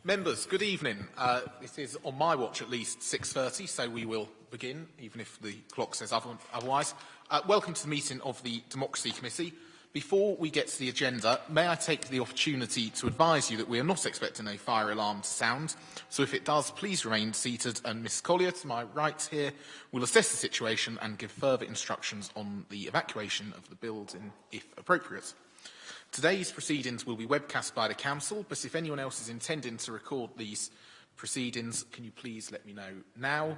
Members, good evening. This is, on my watch, at least 6:30, so we will begin, even if the clock says otherwise. Welcome to the meeting of the Democracy Committee. Before we get to the agenda, may I take the opportunity to advise you that we are not expecting a fire alarm to sound, so if it does, please remain seated, and Ms Collier, to my right here, will assess the situation and give further instructions on the evacuation of the building, if appropriate. Today's proceedings will be webcast by the Council, but if anyone else is intending to record these proceedings, can you please let me know now?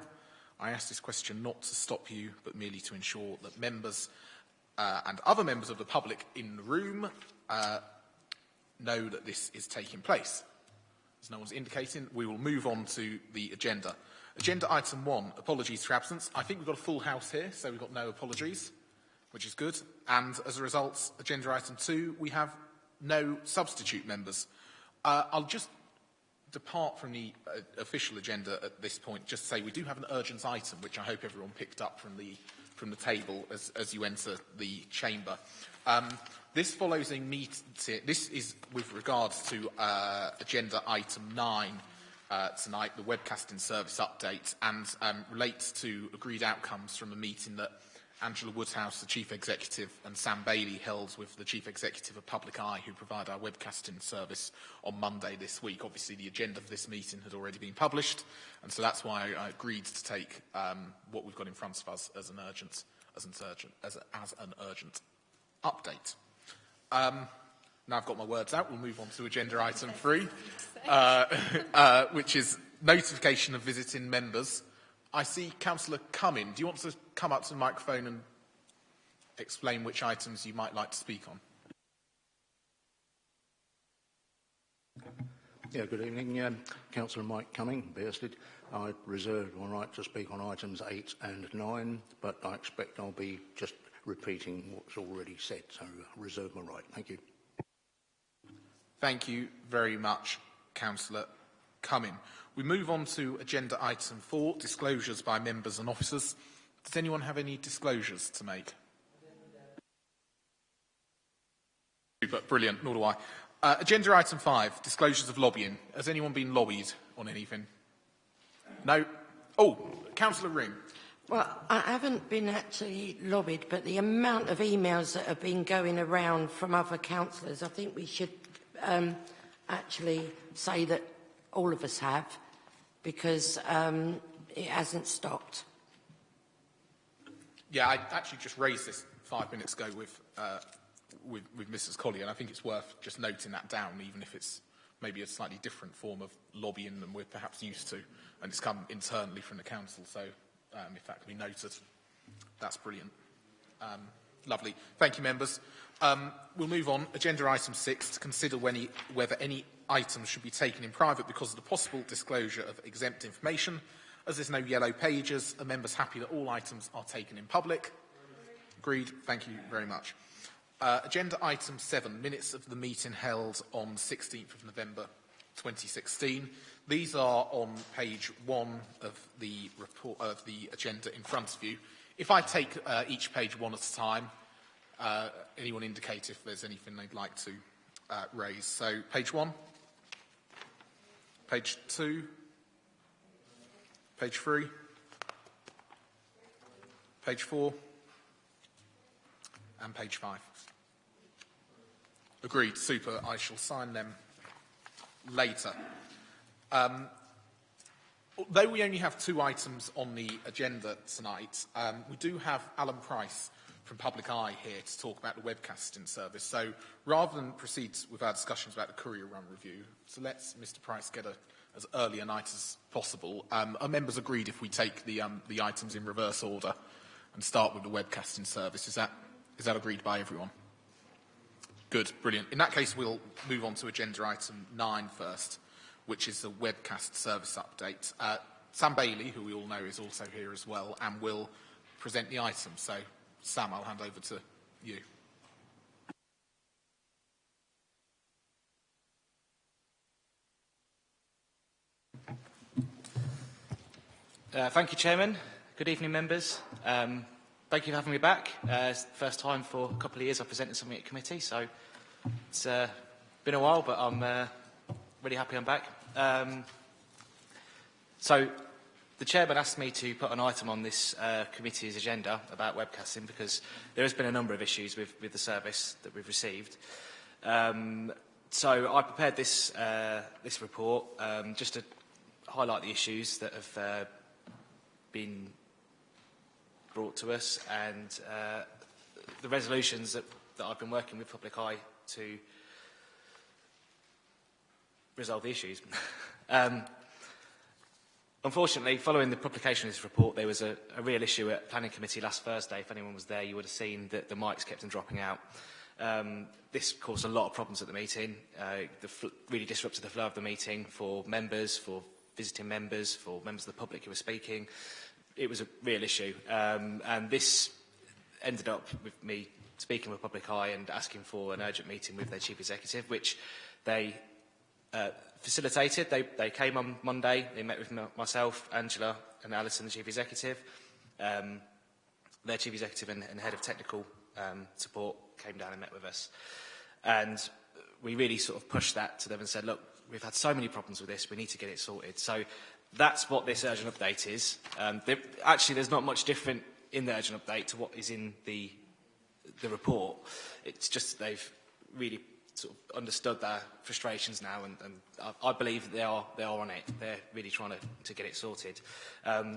I ask this question not to stop you, but merely to ensure that members and other members of the public in the room know that this is taking place. As no one's indicating, we will move on to the agenda. Agenda item 1, apologies for absence. I think we've got a full house here, so we've got no apologies, which is good. And as a result, agenda item 2, we have no substitute members. I'll just depart from the official agenda at this point, just say we do have an urgent item, which I hope everyone picked up from the table as you enter the chamber. This follows a meeting. This is with regards to agenda item 9 tonight, the webcasting service update, and relates to agreed outcomes from a meeting that Angela Woodhouse, the Chief Executive, and Sam Bailey held with the Chief Executive of Public Eye, who provide our webcasting service, on Monday this week. Obviously, the agenda for this meeting had already been published, and so that's why I agreed to take what we've got in front of us as an urgent update. Now I've got my words out, we'll move on to agenda item 3, which is notification of visiting members. I see Councillor Cumming. Do you want to come up to the microphone and explain which items you might like to speak on? Yeah, good evening. Councillor Mike Cumming, Bearsted. I reserved my right to speak on items 8 and 9, but I expect I'll be just repeating what's already said, so I reserve my right. Thank you. Thank you very much, Councillor Cumming. We move on to agenda item 4, disclosures by members and officers. Does anyone have any disclosures to make? Brilliant, nor do I. Agenda item 5, disclosures of lobbying. Has anyone been lobbied on anything? No? Oh, Councillor Ring. Well, I haven't been actually lobbied, but the amount of emails that have been going around from other councillors, I think we should actually say that all of us have, because it hasn't stopped. Yeah, I actually just raised this 5 minutes ago with Mrs. Collier, and I think it's worth just noting that down, even if it's maybe a slightly different form of lobbying than we're perhaps used to, and it's come internally from the council. So if that can be noted, that's brilliant. Lovely. Thank you, members. We'll move on. Agenda item 6, to consider whether any items should be taken in private because of the possible disclosure of exempt information. As there's no yellow pages, are members happy that all items are taken in public? Agreed. Thank you very much. Agenda item 7, minutes of the meeting held on 16th of November 2016. These are on page 1 of the report of the agenda in front of you. If I take each page one at a time, anyone indicate if there's anything they'd like to raise. So, page 1, page 2, page 3, page 4, and page 5. Agreed. Super. I shall sign them later. Although we only have 2 items on the agenda tonight, we do have Alan Price from Public Eye here to talk about the webcasting service. So rather than proceed with our discussions about the courier run review, so let's, Mr. Price, get as early a night as possible. Our members agreed if we take the items in reverse order and start with the webcasting service. Is that agreed by everyone? Good, brilliant. In that case, we'll move on to agenda item 9 first, which is the webcast service update. Sam Bailey, who we all know is also here as well, and will present the item. So, Sam, I'll hand over to you. Thank you, Chairman. Good evening, members. Thank you for having me back. It's the first time for a couple of years I've presented something at committee, so it's been a while, but I'm really happy I'm back. So the chairman asked me to put an item on this committee's agenda about webcasting because there has been a number of issues with the service that we've received. So I prepared this report just to highlight the issues that have been brought to us and the resolutions that I've been working with Public Eye to resolve the issues. Unfortunately, following the publication of this report, there was a real issue at Planning Committee last Thursday. If anyone was there, you would have seen that the mics kept on dropping out. This caused a lot of problems at the meeting. Really disrupted the flow of the meeting for members, for visiting members, for members of the public who were speaking. It was a real issue. And this ended up with me speaking with Public Eye and asking for an urgent meeting with their chief executive, which they facilitated. They came on Monday. They met with myself, Angela and Alison, the chief executive. Their chief executive and head of technical support came down and met with us. And we really sort of pushed that to them and said, look, we've had so many problems with this, we need to get it sorted. So that's what this urgent update is. Actually, there's not much different in the urgent update to what is in the report. It's just they've really sort of understood their frustrations now, and I believe they are on it. They're really trying to get it sorted.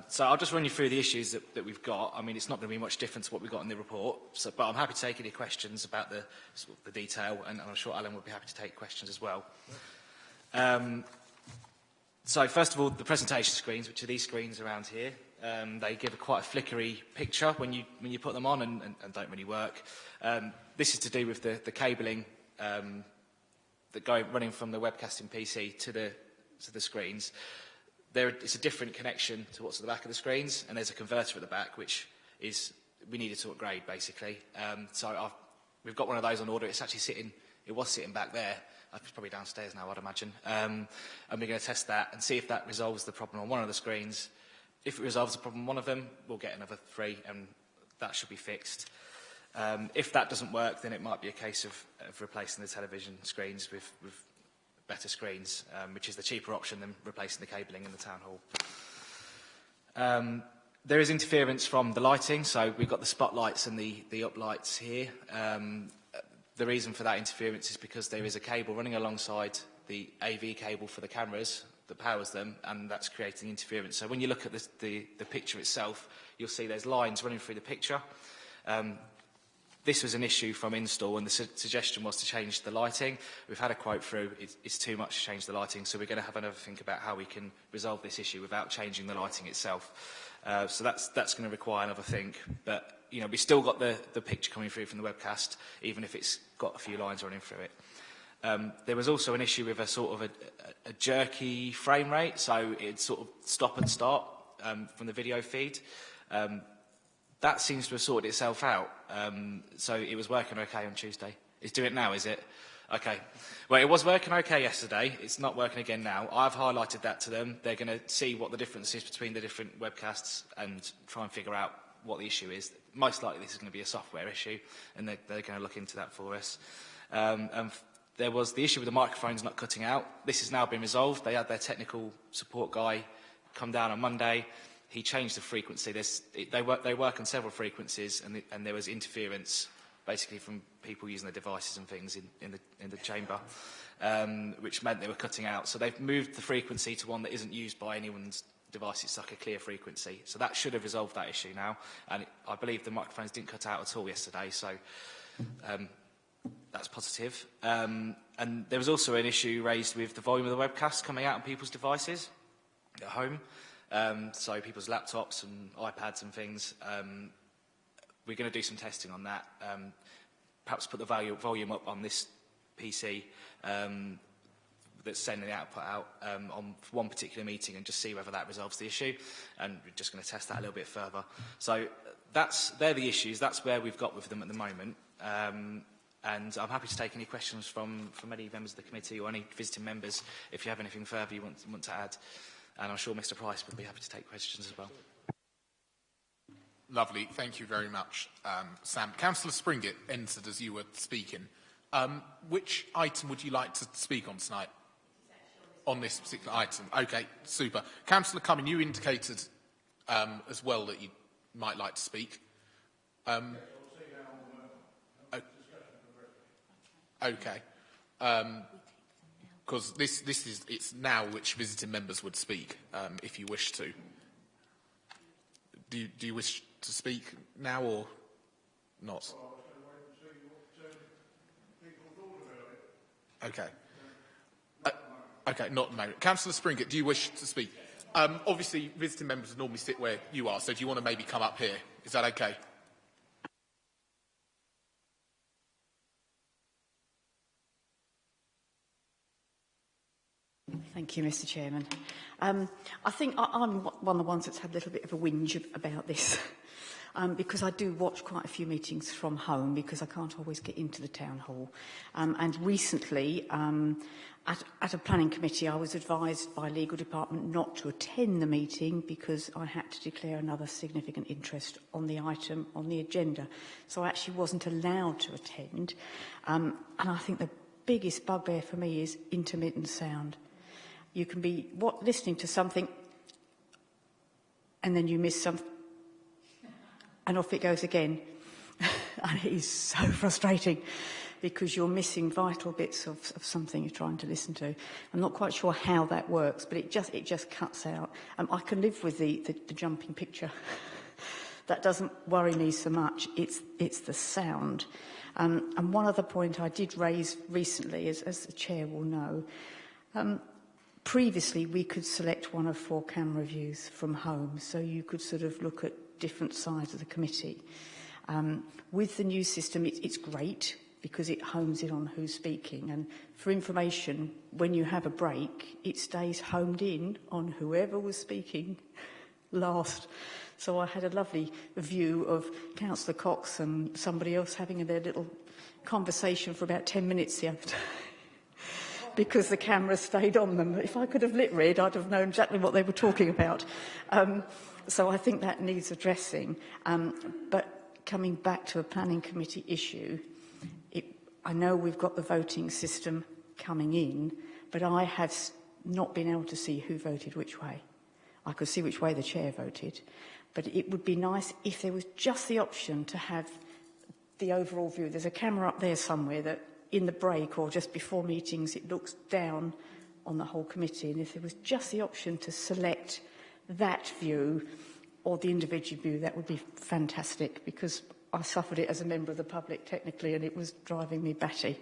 So I'll just run you through the issues that we've got. I mean, it's not going to be much different to what we've got in the report, but I'm happy to take any questions about the detail, and I'm sure Alan would be happy to take questions as well. So first of all, the presentation screens, which are these screens around here. They give quite a flickery picture when you put them on and don't really work. This is to do with the cabling running from the webcasting PC to the screens. It's a different connection to what's at the back of the screens, and there's a converter at the back, which we needed to upgrade basically. So we've got one of those on order. It's actually it was sitting back there. It's probably downstairs now, I'd imagine. And we're going to test that and see if that resolves the problem on one of the screens. If it resolves the problem on one of them, we'll get another 3, and that should be fixed. If that doesn't work, then it might be a case of replacing the television screens with better screens, which is the cheaper option than replacing the cabling in the town hall. There is interference from the lighting, so we've got the spotlights and the uplights here. The reason for that interference is because there is a cable running alongside the AV cable for the cameras that powers them, and that's creating interference. So when you look at the picture itself, you'll see there's lines running through the picture. This was an issue from install, and the suggestion was to change the lighting. We've had a quote through. It's too much to change the lighting, so we're going to have another think about how we can resolve this issue without changing the lighting itself. So that's going to require another think. But you know, we've still got the picture coming through from the webcast, even if it's got a few lines running through it. There was also an issue with a sort of a jerky frame rate, so it'd sort of stop and start from the video feed. That seems to have sorted itself out. So it was working okay on Tuesday. It's doing it now, is it? Okay. Well, it was working okay yesterday. It's not working again now. I've highlighted that to them. They're going to see what the difference is between the different webcasts and try and figure out what the issue is. Most likely this is going to be a software issue, and they're going to look into that for us. And there was the issue with the microphones not cutting out. This has now been resolved. They had their technical support guy come down on Monday. He changed the frequency. They work on several frequencies, and there was interference, basically from people using their devices and things in the chamber, which meant they were cutting out. So they've moved the frequency to one that isn't used by anyone's device. It's like a clear frequency. So that should have resolved that issue now. And I believe the microphones didn't cut out at all yesterday. So that's positive. And there was also an issue raised with the volume of the webcast coming out on people's devices at home. So people's laptops and iPads and things. We're going to do some testing on that. Perhaps put the volume up on this PC that's sending the output out on one particular meeting and just see whether that resolves the issue. And we're just going to test that a little bit further. So they're the issues. That's where we've got with them at the moment. And I'm happy to take any questions from any members of the committee or any visiting members if you have anything further you want to add. And I'm sure Mr. Price would be happy to take questions as well. Lovely. Thank you very much, Sam. Councillor Springett entered as you were speaking. Which item would you like to speak on tonight? on this particular item. Okay, super. Councillor Cumming, you indicated as well that you might like to speak. Okay. Because it's now which visiting members would speak, if you wish to. Do you wish to speak now or not? Okay. Okay, not at the moment. Councillor Springett, do you wish to speak? Obviously, visiting members normally sit where you are, so do you want to maybe come up here? Is that okay? Thank you, Mr. Chairman. I think I'm one of the ones that's had a little bit of a whinge about this because I do watch quite a few meetings from home because I can't always get into the town hall. And recently, at a planning committee, I was advised by legal department not to attend the meeting because I had to declare another significant interest on the item on the agenda. So I actually wasn't allowed to attend. And I think the biggest bugbear for me is intermittent sound. You can be listening to something and then you miss something and off it goes again. And it is so frustrating because you're missing vital bits of something you're trying to listen to. I'm not quite sure how that works, but it just cuts out. I can live with the jumping picture. That doesn't worry me so much. It's the sound. And one other point I did raise recently, as the chair will know, previously, we could select one of 4 camera views from home, so you could sort of look at different sides of the committee. With the new system, it's great because it homes in on who's speaking. And for information, when you have a break, it stays homed in on whoever was speaking last. So I had a lovely view of Councillor Cox and somebody else having their little conversation for about 10 minutes the other day. Because the camera stayed on them. If I could have lip read, I'd have known exactly what they were talking about. So I think that needs addressing. But coming back to a planning committee issue, I know we've got the voting system coming in, but I have not been able to see who voted which way. I could see which way the chair voted, but it would be nice if there was just the option to have the overall view. There's a camera up there somewhere that in the break or just before meetings, it looks down on the whole committee. And if there was just the option to select that view or the individual view, that would be fantastic because I suffered it as a member of the public technically and it was driving me batty.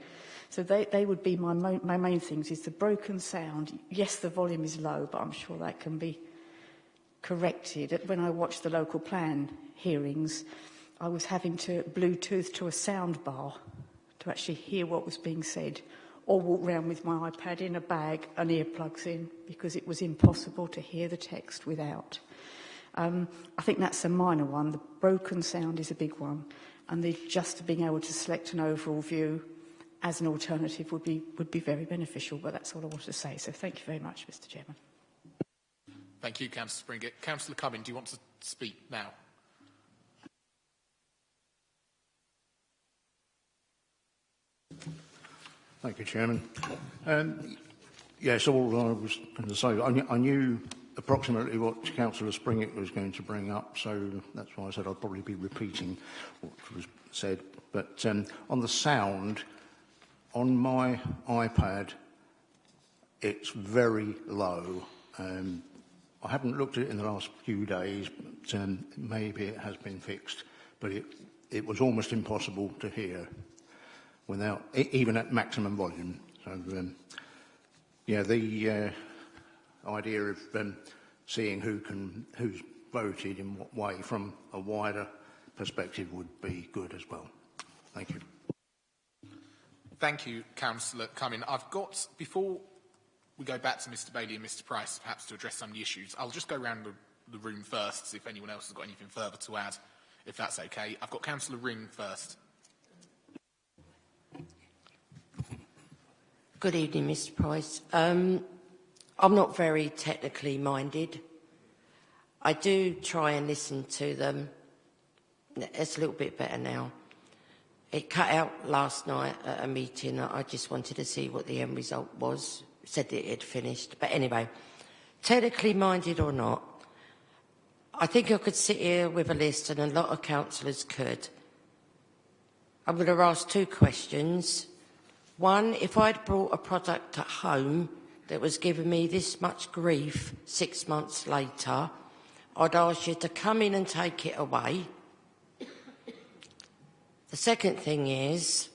So they would be my main things, is the broken sound. Yes, the volume is low, but I'm sure that can be corrected. When I watched the local plan hearings, I was having to Bluetooth to a sound bar to actually hear what was being said, or walk around with my iPad in a bag and earplugs in because it was impossible to hear the text without. I think that's a minor one. The broken sound is a big one, and just being able to select an overall view as an alternative would be very beneficial. But that's all I wanted to say. So thank you very much, Mr. Chairman. Thank you, Councillor Springett. Councillor Cumming, do you want to speak now? Thank you, Chairman. Yes, all I was going to say, I knew approximately what Councillor Springett was going to bring up, so that's why I said I'd probably be repeating what was said. But on the sound, on my iPad, it's very low. I haven't looked at it in the last few days, but maybe it has been fixed. But it was almost impossible to hear without, even at maximum volume. So, yeah, the idea of seeing who's voted in what way from a wider perspective would be good as well. Thank you. Thank you, Councillor Cumming. I've got, before we go back to Mr Bailey and Mr Price, perhaps to address some of the issues, I'll just go around the room first, see if anyone else has got anything further to add, if that's okay. I've got Councillor Ring first. Good evening, Mr Price. I'm not very technically minded. I do try and listen to them. It's a little bit better now. It cut out last night at a meeting. I just wanted to see what the end result was said that it had finished. But anyway, technically minded or not, I think I could sit here with a list, and a lot of councillors could. I'm going to ask two questions. One, if I'd brought a product at home that was giving me this much grief 6 months later, I'd ask you to come in and take it away. The second thing is,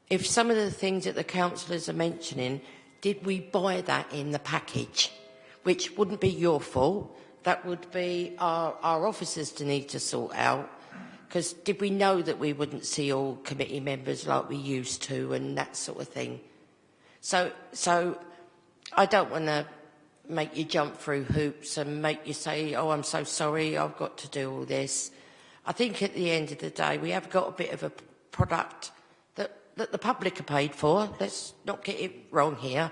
if some of the things that the councillors are mentioning, did we buy that in the package? Which wouldn't be your fault. That would be our officers to need to sort out. Because did we know that we wouldn't see all committee members like we used to and that sort of thing? So I don't want to make you jump through hoops and make you say, oh, I'm so sorry, I've got to do all this. I think at the end of the day, we have got a bit of a product that the public are paid for. Let's not get it wrong here.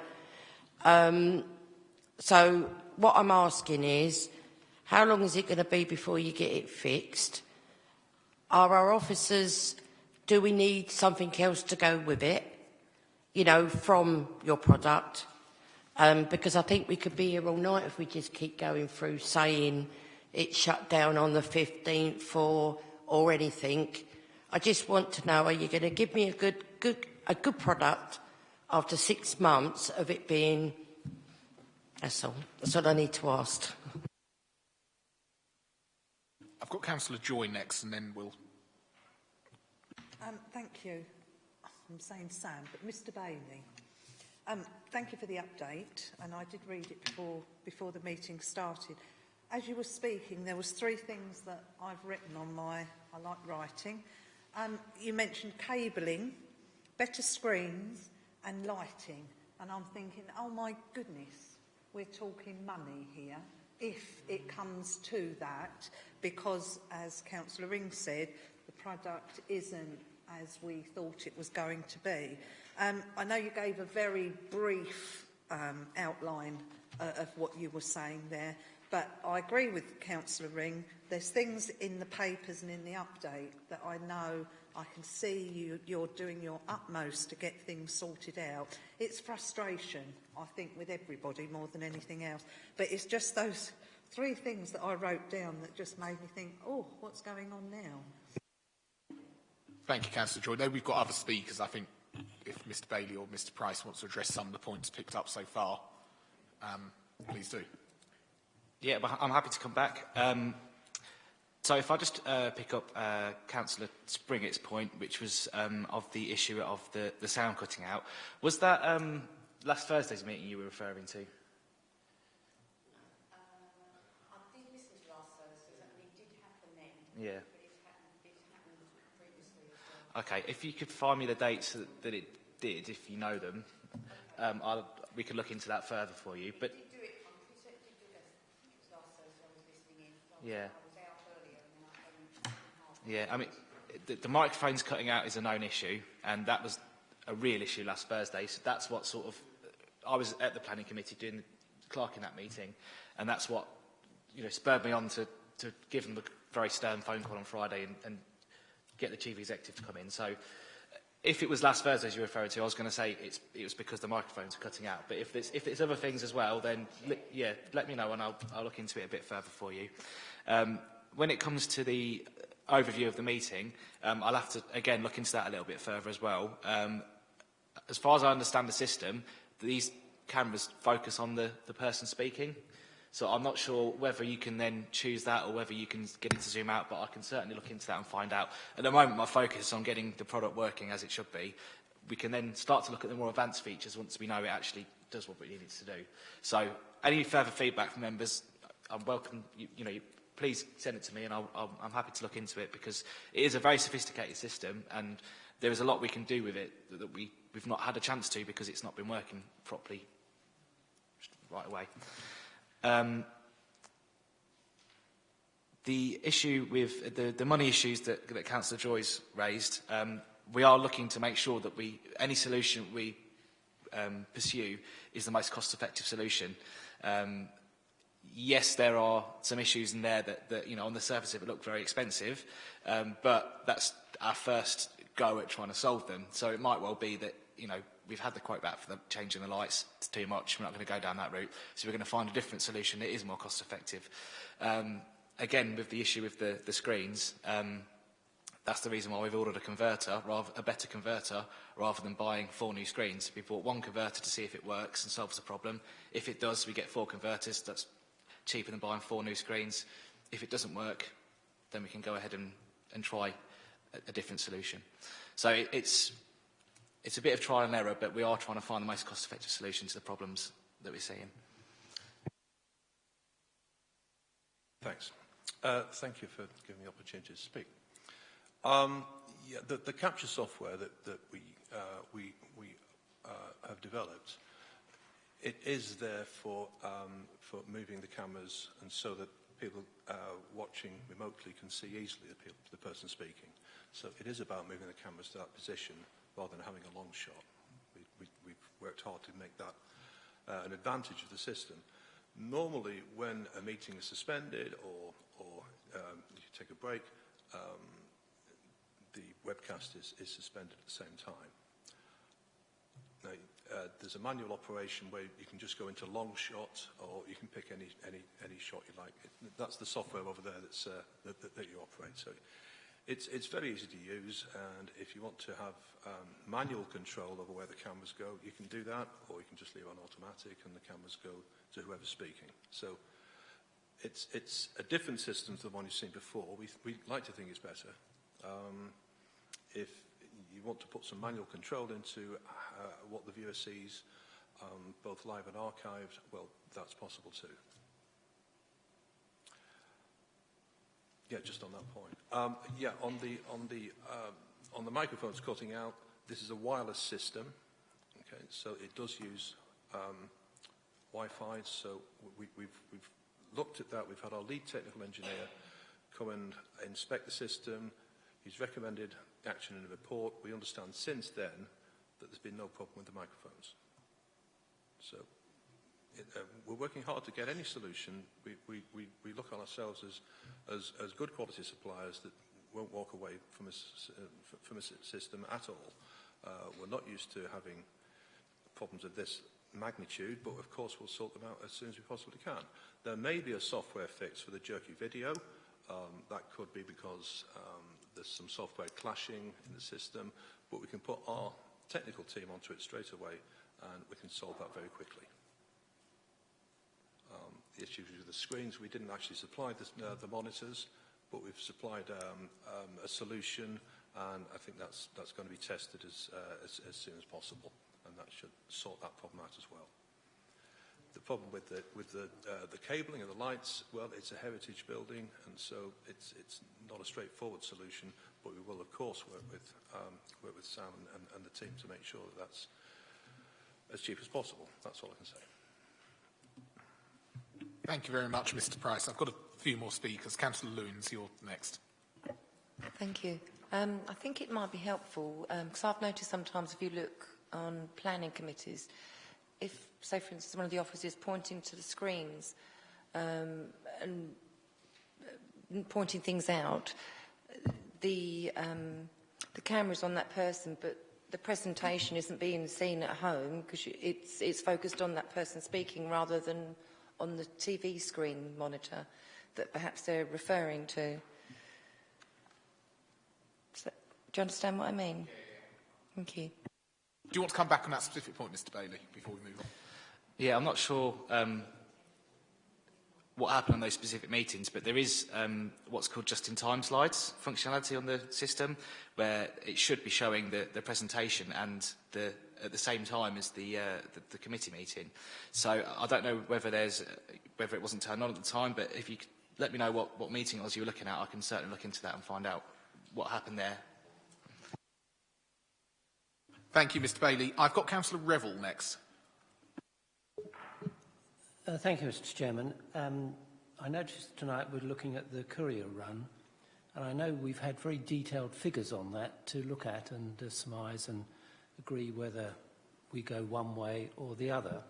So what I'm asking is, how long is it going to be before you get it fixed? Are our officers, do we need something else to go with it, you know, from your product? Because I think we could be here all night if we just keep going through saying it shut down on the 15th or anything. I just want to know, are you going to give me a good product after 6 months of it being... That's all. That's all I need to ask. I've got Councillor Joy next, and then we'll... Thank you. I'm saying Sam, but Mr Bailey. Thank you for the update, and I did read it before the meeting started. As you were speaking, there was 3 things that I've written on I like writing. You mentioned cabling, better screens and lighting. And I'm thinking, oh my goodness, we're talking money here, if it comes to that, because as Councillor Ring said, the product isn't as we thought it was going to be. I know you gave a very brief outline of what you were saying there, but I agree with Councillor Ring. There's things in the papers and in the update that I know I can see you're doing your utmost to get things sorted out. It's frustration, I think, with everybody more than anything else. But it's just those 3 things that I wrote down that just made me think, oh, what's going on now? Thank you, Councillor Joy. Though we've got other speakers, I think if Mr Bailey or Mr Price wants to address some of the points picked up so far, please do. Yeah, but I'm happy to come back. So if I just pick up Councillor Springett's point, which was of the issue of the sound cutting out, was that last Thursday's meeting you were referring to? I did listen to last Thursday, and it did happen then. Yeah. But it happened previously as well. Okay, if you could find me the dates that it did, if you know them, we could look into that further for you. But Did do it. Did do that. It was last Thursday. I was listening in. yeah. I was out earlier, and then I Yeah, I mean, the microphones cutting out is a known issue, and that was a real issue last Thursday. So that's what sort of... I was at the planning committee doing the clerk in that meeting, and that's what, you know, spurred me on to give them a very stern phone call on Friday and get the chief executive to come in. So if it was last Thursday, as you're referring to, I was going to say it was because the microphones are cutting out. But if it's other things as well, then, yeah, let me know, and I'll look into it a bit further for you. When it comes to the overview of the meeting, I'll have to, again, look into that a little bit further as well. As far as I understand the system, these cameras focus on the person speaking. So I'm not sure whether you can then choose that or whether you can get it to zoom out, but I can certainly look into that and find out. At the moment, my focus is on getting the product working as it should be. We can then start to look at the more advanced features once we know it actually does what we need it to do. So any further feedback from members, I'm welcome. You know, please send it to me, and I'm happy to look into it, because it is a very sophisticated system, and there is a lot we can do with it that we've not had a chance to because it's not been working properly right away. The issue with the money issues that Councillor Joy's raised, we are looking to make sure that any solution we pursue is the most cost-effective solution. Yes, there are some issues in there that you know, on the surface of it look very expensive, but that's our first go at trying to solve them. So it might well be that you know, we've had the quote back for the changing the lights. It's too much. We're not going to go down that route. So we're going to find a different solution that is more cost effective. Again, with the issue with the screens, that's the reason why we've ordered a better converter, rather than buying 4 new screens. We bought 1 converter to see if it works and solves the problem. If it does, we get 4 converters. That's cheaper than buying 4 new screens. If it doesn't work, then we can go ahead and try a different solution. So it's a bit of trial and error, but we are trying to find the most cost-effective solution to the problems that we're seeing. Thanks. Thank you for giving me the opportunity to speak. Yeah, the capture software that we have developed, it is there for moving the cameras, and so that people watching remotely can see easily the person speaking. So it is about moving the cameras to that position rather than having a long shot. We've worked hard to make that an advantage of the system. Normally, when a meeting is suspended or you take a break, the webcast is suspended at the same time. Now, there's a manual operation where you can just go into long shot, or you can pick any shot you like. That's the software over there that you operate. So it's very easy to use, and if you want to have manual control over where the cameras go, you can do that, or you can just leave on automatic and the cameras go to whoever's speaking. So it's a different system to the one you've seen before. We like to think it's better. If you want to put some manual control into what the viewer sees, both live and archived, well, that's possible too. Yeah, just on that point. Yeah, on the microphones cutting out, this is a wireless system. Okay, so it does use Wi-Fi. So we've looked at that. We've had our lead technical engineer come and inspect the system. He's recommended action in a report. We understand since then that there's been no problem with the microphones. So we're working hard to get any solution. We look on ourselves as good quality suppliers that won't walk away from a system at all. We're not used to having problems of this magnitude, but of course we'll sort them out as soon as we possibly can. There may be a software fix for the jerky video. That could be because there's some software clashing in the system, but we can put our technical team onto it straight away and we can solve that very quickly. The issues with the screens, we didn't actually supply the monitors, but we've supplied a solution, and I think that's going to be tested as soon as possible, and that should sort that problem out as well. The problem with the cabling and the lights, well, it's a heritage building, and so it's not a straightforward solution, but we will of course work with Sam and the team to make sure that that's as cheap as possible. That's all I can say. Thank you very much, Mr. Price. I've got a few more speakers. Councillor Loons, you're next. Thank you. I think it might be helpful, because I've noticed sometimes if you look on planning committees, if, say, for instance, one of the officers pointing to the screens and pointing things out, the camera's on that person, but the presentation isn't being seen at home because it's focused on that person speaking rather than on the TV screen monitor that perhaps they're referring to. So, do you understand what I mean? Thank you. Do you want to come back on that specific point, Mr. Bailey, before we move on? Yeah, I'm not sure what happened on those specific meetings, but there is what's called just-in-time slides functionality on the system, where it should be showing the presentation and at the same time as the committee meeting. So I don't know whether it wasn't turned on at the time, but if you could let me know what meeting it was you were looking at, I can certainly look into that and find out what happened there. Thank you, Mr. Bailey. I've got Councillor Revel next. Thank you, Mr. Chairman. I noticed tonight we're looking at the courier run, and I know we've had very detailed figures on that to look at and surmise and agree whether we go one way or the other.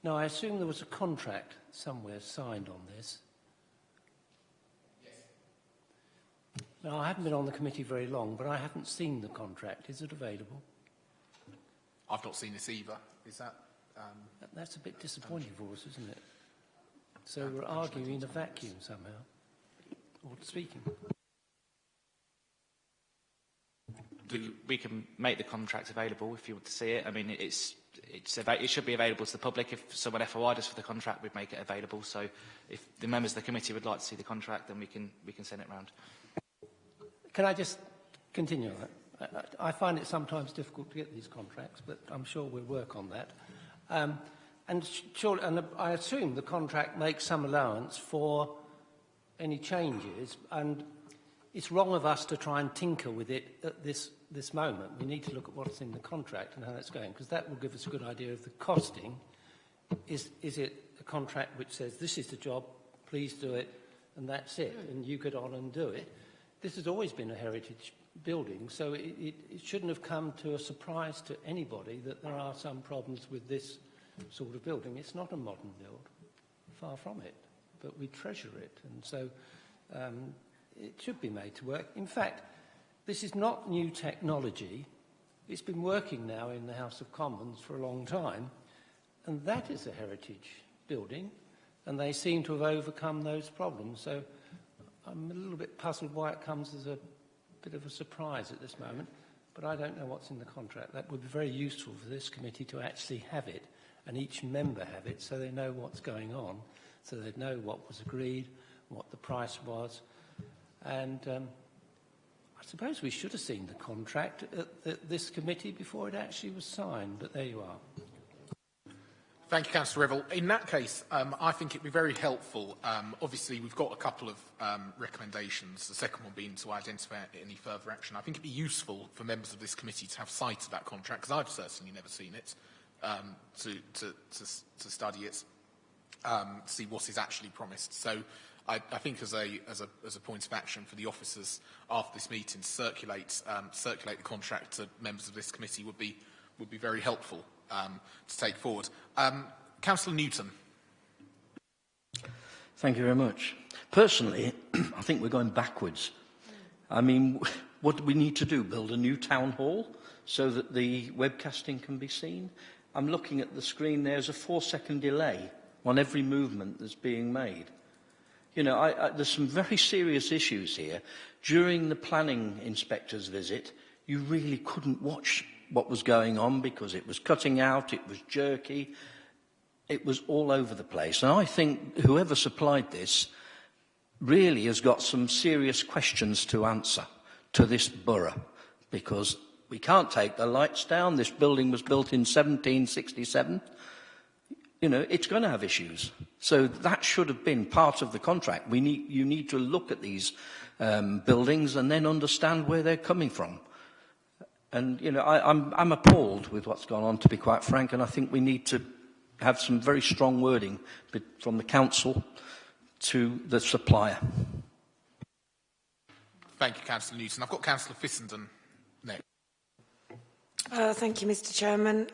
Now, I assume there was a contract somewhere signed on this. Yes. Now, I haven't been on the committee very long, but I haven't seen the contract. Is it available? I've not seen this either. Is that... That's a bit disappointing for us, isn't it? So we're arguing in a vacuum somehow, or speaking. We can make the contract available if you want to see it. I mean, it should be available to the public. If someone FOI'd us for the contract, we'd make it available. So if the members of the committee would like to see the contract, then we can send it round. Can I just continue on that? I find it sometimes difficult to get these contracts, but I'm sure we'll work on that. And I assume the contract makes some allowance for any changes, and it's wrong of us to try and tinker with it at this moment. We need to look at what's in the contract and how that's going, because that will give us a good idea of the costing. Is it a contract which says, this is the job, please do it, and that's it, and you get on and do it? This has always been a heritage building, so it shouldn't have come to a surprise to anybody that there are some problems with this sort of building. It's not a modern build, far from it, but we treasure it, and so it should be made to work. In fact, this is not new technology. It's been working now in the House of Commons for a long time, and that is a heritage building, and they seem to have overcome those problems. So I'm a little bit puzzled why it comes as a bit of a surprise at this moment, but I don't know what's in the contract. That would be very useful for this committee to actually have it, and each member have it, so they know what's going on, so they know what was agreed, what the price was. And I suppose we should have seen the contract at this committee before it actually was signed, but there you are. Thank you, Councillor Revel. In that case, I think it'd be very helpful. Obviously, we've got a couple of recommendations, the second one being to identify any further action. I think it'd be useful for members of this committee to have sight of that contract, because I've certainly never seen it, to study it, see what is actually promised. So I think as a point of action for the officers after this meeting, circulate the contract to members of this committee would be very helpful to take forward. Councillor Newton. Thank you very much. Personally, I think we're going backwards. I mean, what do we need to do? Build a new town hall so that the webcasting can be seen? I'm looking at the screen. There's a 4-second delay on every movement that's being made. You know, there's some very serious issues here. During the planning inspector's visit, you really couldn't watch what was going on because it was cutting out, it was jerky, it was all over the place. And I think whoever supplied this really has got some serious questions to answer to this borough, because we can't take the lights down. This building was built in 1767. You know, it's going to have issues. So that should have been part of the contract. You need to look at these buildings and then understand where they're coming from. And, you know, I'm appalled with what's gone on, to be quite frank, and I think we need to have some very strong wording from the council to the supplier. Thank you, Councillor Newton. I've got Councillor Fissenden next. Thank you, Mr. Chairman.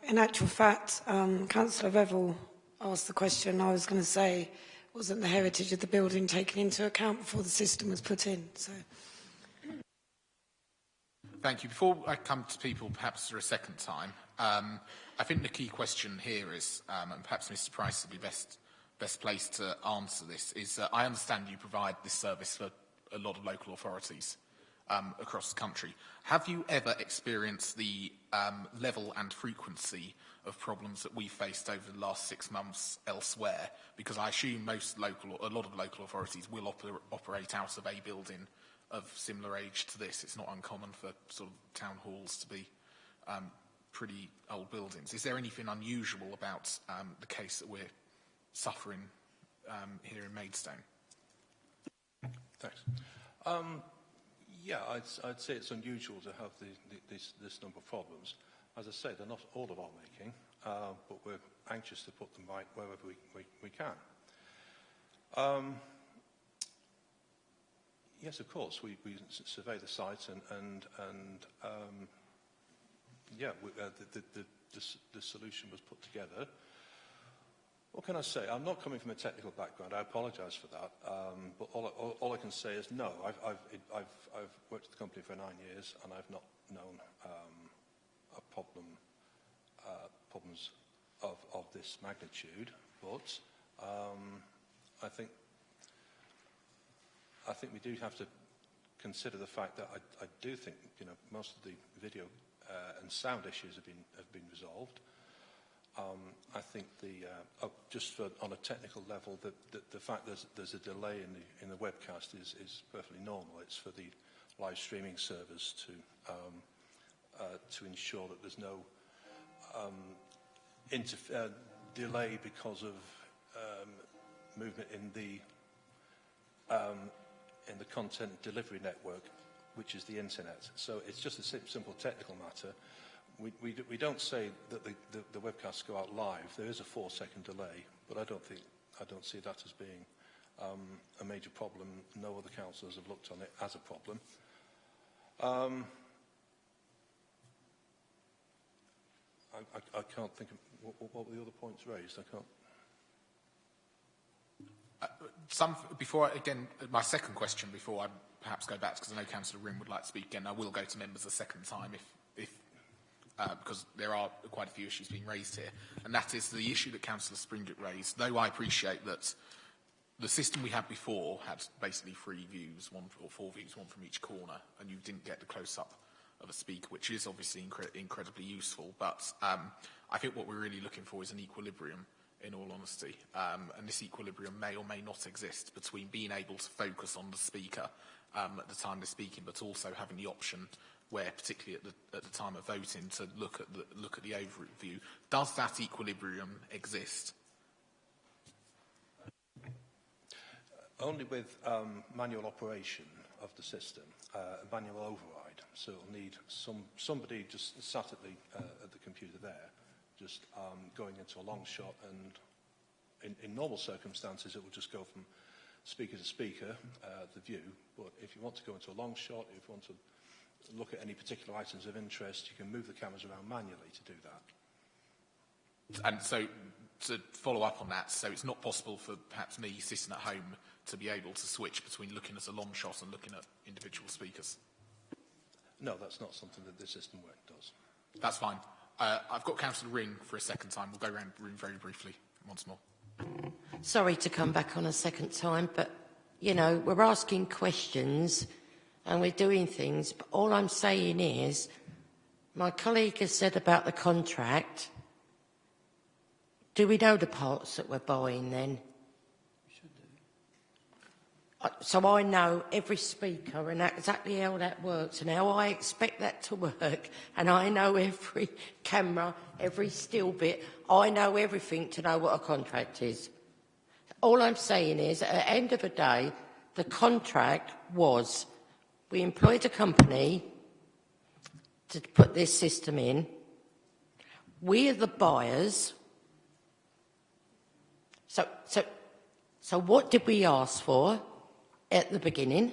In actual fact, Councillor Revel asked the question. I was going to say, wasn't the heritage of the building taken into account before the system was put in? So. Thank you. Before I come to people, perhaps for a second time, I think the key question here is, and perhaps Mr. Price would be best placed to answer this, is I understand you provide this service for a lot of local authorities across the country. Have you ever experienced the level and frequency of problems that we faced over the last 6 months elsewhere? Because I assume a lot of local authorities will operate out of a building of similar age to this. It's not uncommon for sort of town halls to be pretty old buildings. Is there anything unusual about the case that we're suffering here in Maidstone? Thanks. Yeah, I'd say it's unusual to have this number of problems. As I say, they're not all of our making, but we're anxious to put them right wherever we can. Yes, of course, we survey the site and yeah, the solution was put together. What can I say? I'm not coming from a technical background. I apologise for that. But all I can say is no. I've worked at the company for 9 years, and I've not known a problem problems of this magnitude, but I think we do have to consider the fact that I do think, you know, most of the video and sound issues have been resolved. I think just on a technical level, the fact there's a delay in the webcast is perfectly normal. It's for the live streaming servers to ensure that there's no delay because of movement in the content delivery network, which is the internet. So it's just a simple technical matter. We don't say that the webcasts go out live. There is a 4-second delay, but I don't see that as being a major problem. No other councillors have looked on it as a problem. I can't think of what were the other points raised. I can't. My second question before I perhaps go back, because I know Councillor Rim would like to speak again. I will go to members a second time because there are quite a few issues being raised here, and that is the issue that Councillor Springett raised. Though I appreciate that the system we had before had basically 3 views, 1 or 4 views, 1 from each corner, and you didn't get the close-up of a speaker, which is obviously incredibly useful. But I think what we're really looking for is an equilibrium, in all honesty. And this equilibrium may or may not exist between being able to focus on the speaker at the time they're speaking, but also having the option where, particularly at the time of voting, to look at the overview. Does that equilibrium exist? Only with manual operation of the system, manual override. So it'll need somebody just sat at the computer there, just going into a long shot, and in normal circumstances it will just go from speaker to speaker, the view. But if you want to go into a long shot, if you want to look at any particular items of interest, you can move the cameras around manually to do that. And so, to follow up on that, so it's not possible for perhaps me sitting at home to be able to switch between looking at a long shot and looking at individual speakers? No, that's not something that the system work does. That's fine. I've got Councillor Ring for a second time. We'll go around the room very briefly once more. Sorry to come back on a second time, but, you know, we're asking questions and we're doing things, but all I'm saying is, my colleague has said about the contract. Do we know the parts that we're buying then? So I know every speaker and exactly how that works and how I expect that to work, and I know every camera, every still bit. I know everything to know what a contract is. All I'm saying is, at the end of the day, the contract was, we employed a company to put this system in. We are the buyers. So what did we ask for at the beginning?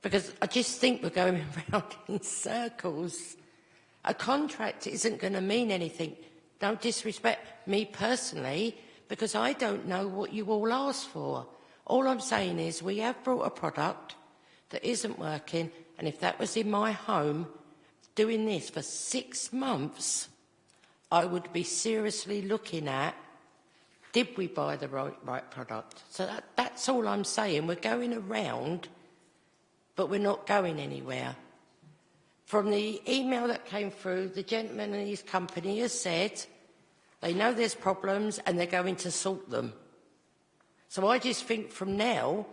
Because I just think we're going around in circles. A contract isn't going to mean anything. Don't disrespect me personally, because I don't know what you all asked for. All I'm saying is we have brought a product that isn't working, and if that was in my home, doing this for 6 months, I would be seriously looking at, did we buy the right product? So that's all I'm saying. We're going around, but we're not going anywhere. From the email that came through, the gentleman and his company has said they know there's problems and they're going to sort them. So I just think from now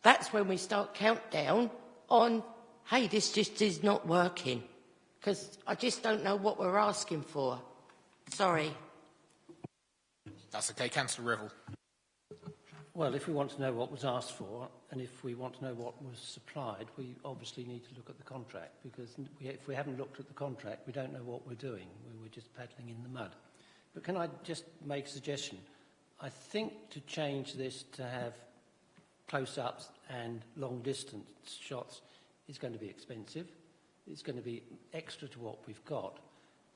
that's when we start countdown on, hey, this just is not working. Because I just don't know what we're asking for. Sorry. That's okay. Councillor Revel. Well, if we want to know what was asked for, and if we want to know what was supplied, we obviously need to look at the contract, because if we haven't looked at the contract, we don't know what we're doing. We're just paddling in the mud. But can I just make a suggestion? I think to change this to have close-ups and long-distance shots is going to be expensive. It's going to be extra to what we've got.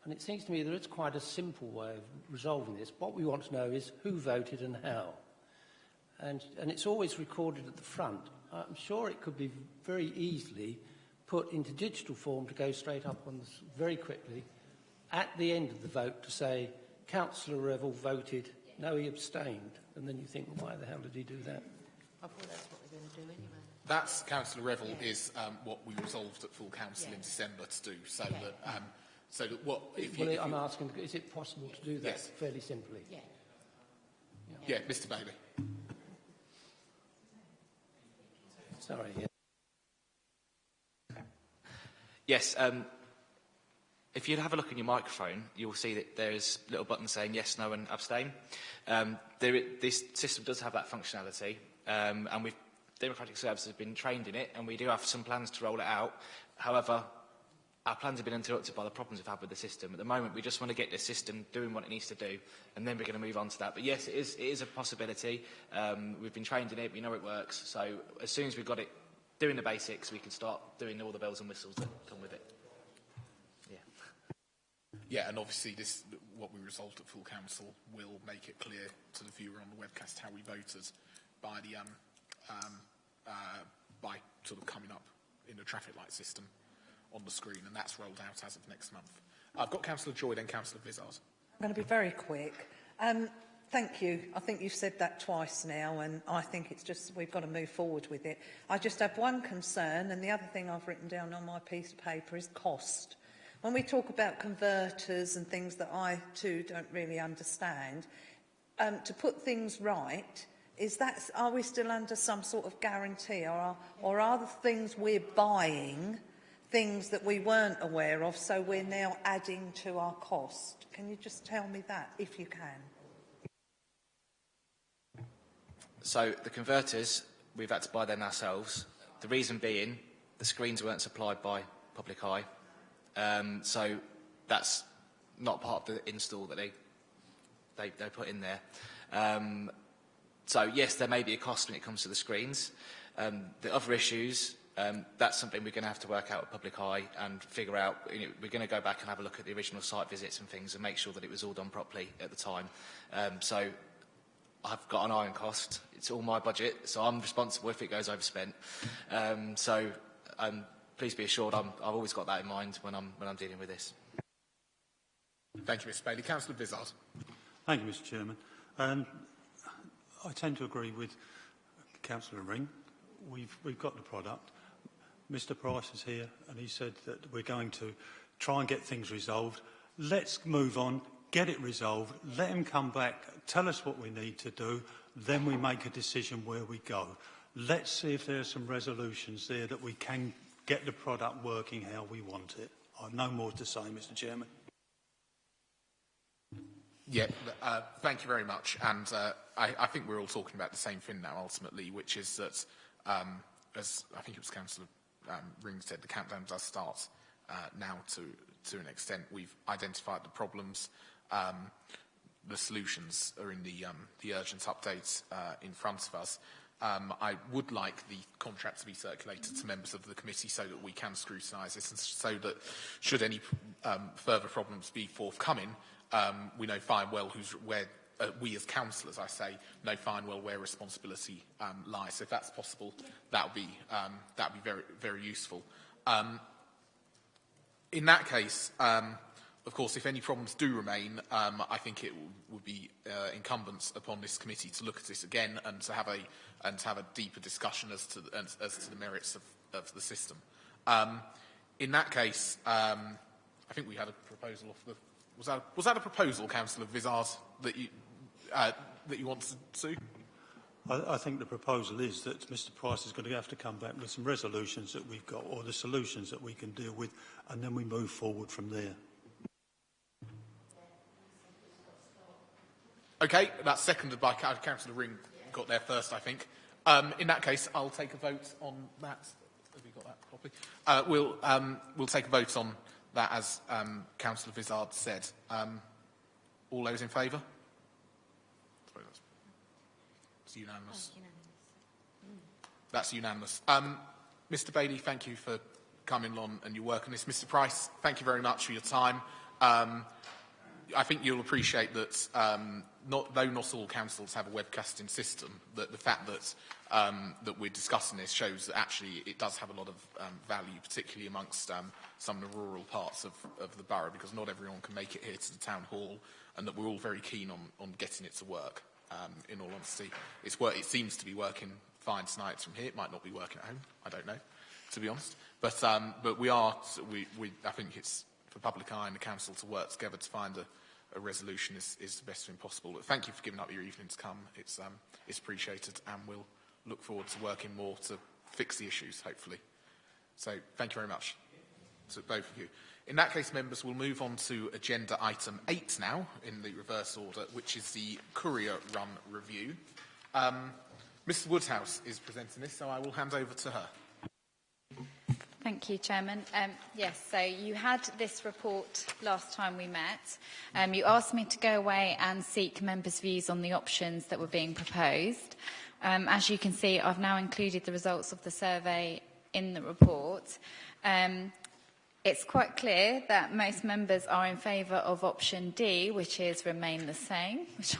And it seems to me that it's quite a simple way of resolving this. What we want to know is who voted and how. And it's always recorded at the front. I'm sure it could be very easily put into digital form to go straight up on the, very quickly at the end of the vote to say, Councillor Revel voted, no, he abstained. And then you think, well, why the hell did he do that? I thought that's what we're going to do anyway. That's, Councillor Revel, is what we resolved at full council in December to do, so that what... I'm asking, is it possible to do that fairly simply? Yeah, Mr Bailey. Sorry, Yes, if you have a look in your microphone, you'll see that there's a little button saying yes, no and abstain. This system does have that functionality, and Democratic Services have been trained in it, and we do have some plans to roll it out. However, our plans have been interrupted by the problems we've had with the system. At the moment, we just want to get the system doing what it needs to do, and then we're going to move on to that. But yes, it is a possibility. We've been trained in it, we know it works, so as soon as we've got it doing the basics, we can start doing all the bells and whistles that come with it. Yeah, and obviously what we resolved at full council will make it clear to the viewer on the webcast how we voted by the by sort of coming up in the traffic light system on the screen, and that's rolled out as of next month. I've got Councillor Joy, then Councillor Vizard. I'm going to be very quick. Thank you. I think you've said that twice now, and I think it's just we've got to move forward with it. I just have one concern, and the other thing I've written down on my piece of paper is cost. When we talk about converters and things that I too don't really understand, to put things right, are we still under some sort of guarantee, or are the things we're buying things that we weren't aware of, so we're now adding to our cost? Can you just tell me that, if you can? So the converters, we've had to buy them ourselves. The reason being, the screens weren't supplied by Public Eye. So that's not part of the install that they put in there. So yes, there may be a cost when it comes to the screens. The other issues, that's something we're going to have to work out with Public Eye and figure out. We're going to go back and have a look at the original site visits and things and make sure that it was all done properly at the time. So I've got an eye on cost. It's all my budget, so I'm responsible if it goes overspent. Please be assured I've always got that in mind when I'm dealing with this. Thank you, Mr Bailey. Councillor Vizard. Thank you, Mr Chairman. I tend to agree with Councillor Ring. We've got the product. Mr Price is here and he said that we're going to try and get things resolved. Let's move on, get it resolved, let him come back, tell us what we need to do, then we make a decision where we go. Let's see if there are some resolutions there that we can get the product working how we want it. I've no more to say, Mr Chairman. Yeah, thank you very much. And I think we're all talking about the same thing now, ultimately, which is that, as I think it was Councillor Ring said, the countdown does start now to an extent. We've identified the problems. The solutions are in the urgent updates in front of us. I would like the contract to be circulated to members of the committee so that we can scrutinise this, and so that should any further problems be forthcoming, we know fine well where we as councillors, I say, know fine well where responsibility lies. So if that's possible, that would be very, very useful. In that case, of course, if any problems do remain, I think it would be incumbent upon this committee to look at this again and to have a deeper discussion as to the merits of the system. In that case, I think we had a proposal off the. Was that a proposal, Councillor Vizard, that you wanted to? I think the proposal is that Mr Price is going to have to come back with some resolutions that we've got, or the solutions that we can deal with, and then we move forward from there. Okay, that's seconded by Councillor Ring. Got there first, I think. In that case, I'll take a vote on that. Have we got that properly? We'll take a vote on that, as Councillor Vizard said. All those in favour? It's unanimous. That's unanimous. Mr Bailey, thank you for coming on and your work on this. Mr Price, thank you very much for your time. I think you'll appreciate that, though not all councils have a webcasting system, that the fact that that we're discussing this shows that actually it does have a lot of value, particularly amongst some of the rural parts of the borough, because not everyone can make it here to the town hall, and that we're all very keen on getting it to work. In all honesty, it seems to be working fine tonight from here. It might not be working at home. I don't know, to be honest. But I think it's for public eye and the council to work together to find a resolution is the best thing possible. But thank you for giving up your evening to come. It's appreciated, and we'll look forward to working more to fix the issues, hopefully. So thank you very much to both of you. In that case, members, we'll move on to agenda item 8 now, in the reverse order, which is the courier run review. Mrs Woodhouse is presenting this, so I will hand over to her. Thank you, Chairman. Yes, so you had this report last time we met. You asked me to go away and seek members' views on the options that were being proposed. As you can see, I've now included the results of the survey in the report. It's quite clear that most members are in favour of option D, which is remain the same, which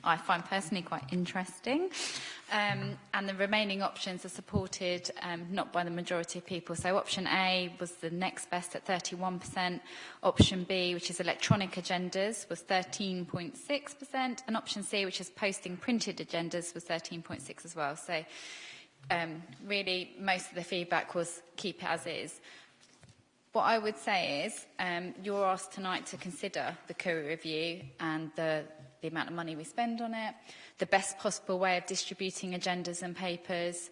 I find personally quite interesting. And the remaining options are supported not by the majority of people. So option A was the next best at 31%. Option B, which is electronic agendas, was 13.6%. And option C, which is posting printed agendas, was 13.6% as well. So really, most of the feedback was keep it as is. What I would say is you're asked tonight to consider the courier review and the amount of money we spend on it, the best possible way of distributing agendas and papers,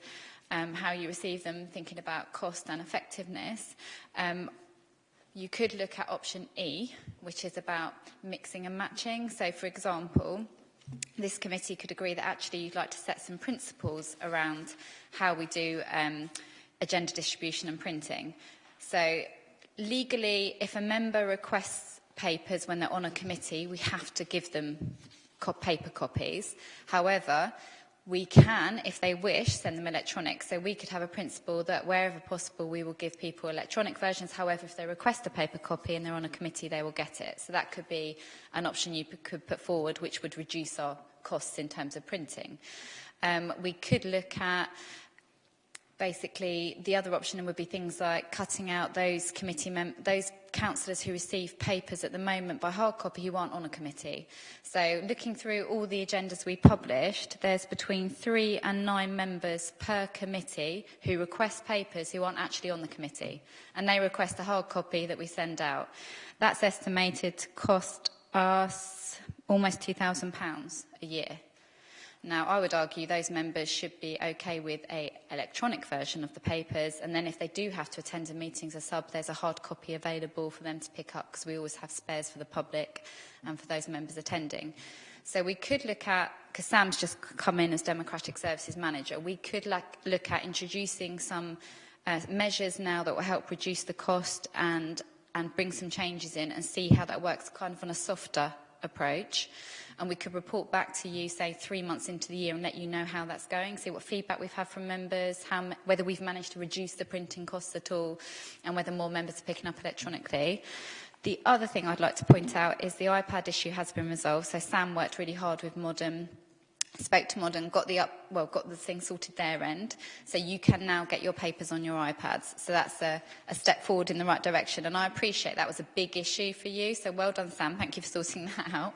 how you receive them, thinking about cost and effectiveness. You could look at option E, which is about mixing and matching. So, for example, this committee could agree that actually you'd like to set some principles around how we do agenda distribution and printing. So, legally, if a member requests papers when they're on a committee, we have to give them paper copies. However, we can, if they wish, send them electronic. So we could have a principle that wherever possible, we will give people electronic versions. However, if they request a paper copy and they're on a committee, they will get it. So that could be an option you could put forward, which would reduce our costs in terms of printing. We could look at basically, the other option would be things like cutting out those those councillors who receive papers at the moment by hard copy who aren't on a committee. So looking through all the agendas we published, there's between 3 and 9 members per committee who request papers who aren't actually on the committee. And they request a hard copy that we send out. That's estimated to cost us almost £2,000 a year. Now, I would argue those members should be okay with an electronic version of the papers, and then if they do have to attend a meeting as a sub, there's a hard copy available for them to pick up, because we always have spares for the public and for those members attending. So we could look at, because Sam's just come in as Democratic Services Manager, we could look at introducing some measures now that will help reduce the cost and bring some changes in and see how that works kind of on a softer approach. And we could report back to you, say, 3 months into the year and let you know how that's going, see what feedback we've had from members, whether we've managed to reduce the printing costs at all, and whether more members are picking up electronically. The other thing I'd like to point out is the iPad issue has been resolved. So Sam worked really hard with Modern, spoke to Modern, got the thing sorted their end. So you can now get your papers on your iPads. So that's a step forward in the right direction. And I appreciate that was a big issue for you. So well done, Sam. Thank you for sorting that out.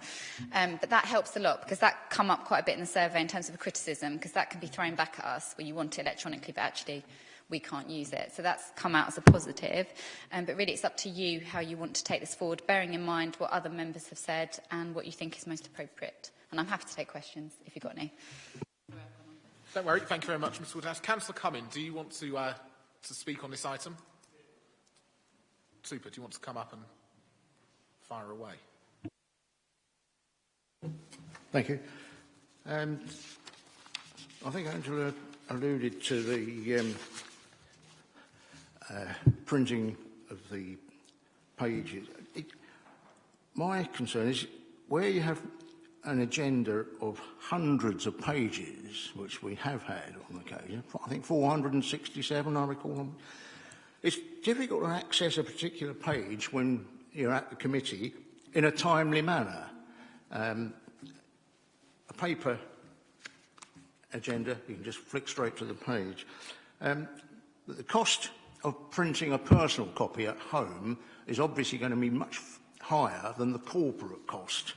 But that helps a lot, because that come up quite a bit in the survey in terms of a criticism, because that can be thrown back at us where you want it electronically, but actually we can't use it. So that's come out as a positive. But really it's up to you how you want to take this forward, bearing in mind what other members have said and what you think is most appropriate. And I'm happy to take questions if you've got any. Don't worry. Thank you very much, Ms Woodhouse. Councillor Cumming, do you want to speak on this item? Super. Do you want to come up and fire away? Thank you. I think Angela alluded to the printing of the pages. My concern is where you have an agenda of hundreds of pages, which we have had on occasion, I think 467, I recall them. It's difficult to access a particular page when you're at the committee in a timely manner. A paper agenda. You can just flick straight to the page. But the cost of printing a personal copy at home is obviously going to be much higher than the corporate cost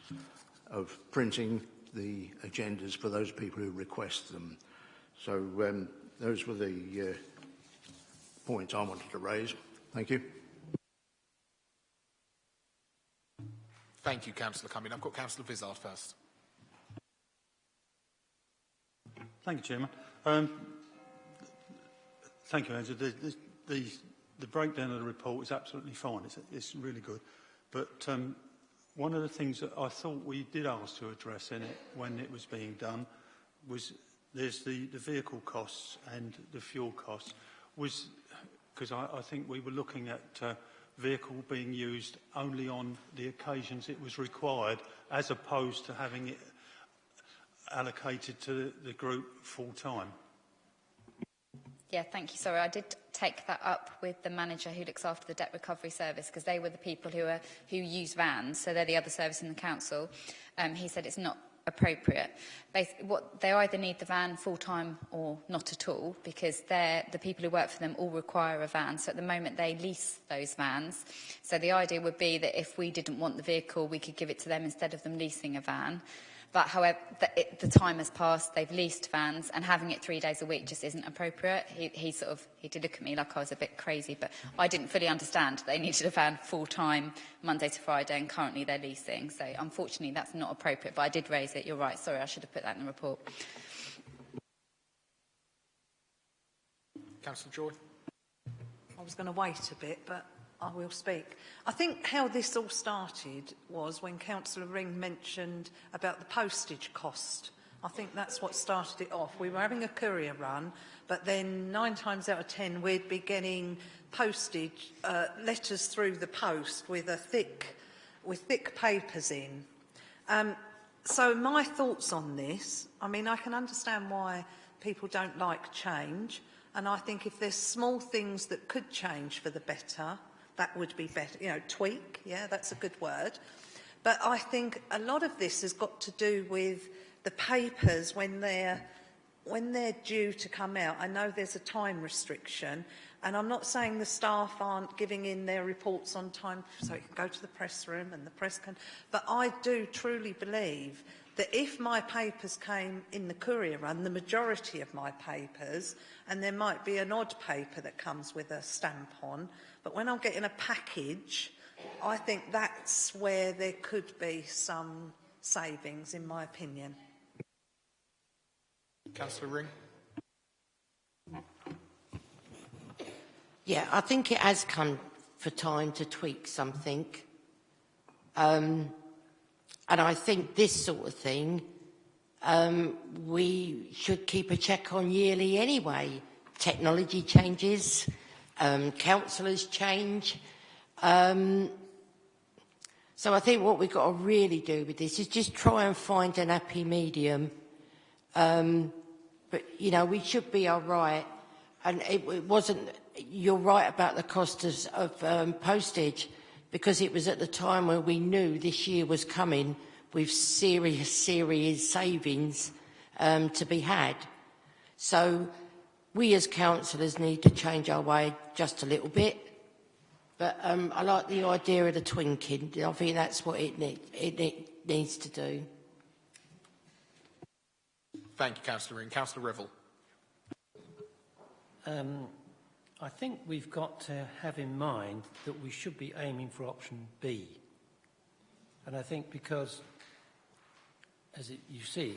of printing the agendas for those people who request them. So those were the points I wanted to raise. Thank you. Thank you, Councillor Cumming. I've got Councillor Vizard first. Thank you, Chairman. Thank you, Andrew. The breakdown of the report is absolutely fine. It's really good. But one of the things that I thought we did ask to address in it when it was being done was there's the vehicle costs and the fuel costs. Because I think we were looking at vehicle being used only on the occasions it was required, as opposed to having it allocated to the group full time. Yeah, thank you. Sorry, I did take that up with the manager who looks after the debt recovery service, because they were the people who use vans, so they're the other service in the council. He said it's not appropriate. They either need the van full-time or not at all, because the people who work for them all require a van. So at the moment they lease those vans. So the idea would be that if we didn't want the vehicle, we could give it to them instead of them leasing a van. But however, the time has passed, they've leased vans, and having it 3 days a week just isn't appropriate. He did look at me like I was a bit crazy, but I didn't fully understand they needed a van full-time, Monday to Friday, and currently they're leasing. So unfortunately that's not appropriate, but I did raise it. You're right, sorry, I should have put that in the report. Councillor Joy. I was going to wait a bit, but I will speak. I think how this all started was when Councillor Ring mentioned about the postage cost. I think that's what started it off. We were having a courier run, but then 9 times out of 10 we'd be getting postage, letters through the post with thick papers in. So my thoughts on this, I mean, I can understand why people don't like change, and I think if there's small things that could change for the better, that would be better, you know, tweak, yeah, that's a good word. But I think a lot of this has got to do with the papers when they're due to come out. I know there's a time restriction, and I'm not saying the staff aren't giving in their reports on time so it can go to the press room and the press can, but I do truly believe that if my papers came in the courier run, the majority of my papers, and there might be an odd paper that comes with a stamp on, but when I'm getting a package, I think that's where there could be some savings, in my opinion. Councillor Ring. Yeah, I think it has come for time to tweak something. And I think this sort of thing, we should keep a check on yearly anyway. Technology changes, councillors change. So I think what we've got to really do with this is just try and find an happy medium. But, you know, we should be all right. And it wasn't, you're right about the cost of postage, because it was at the time when we knew this year was coming with serious savings to be had. So we as councillors need to change our way just a little bit. But I like the idea of the twinking. I think that's what it needs to do. Thank you, Councillor Ring. Councillor Revel. I think we've got to have in mind that we should be aiming for option B. And I think because, you see,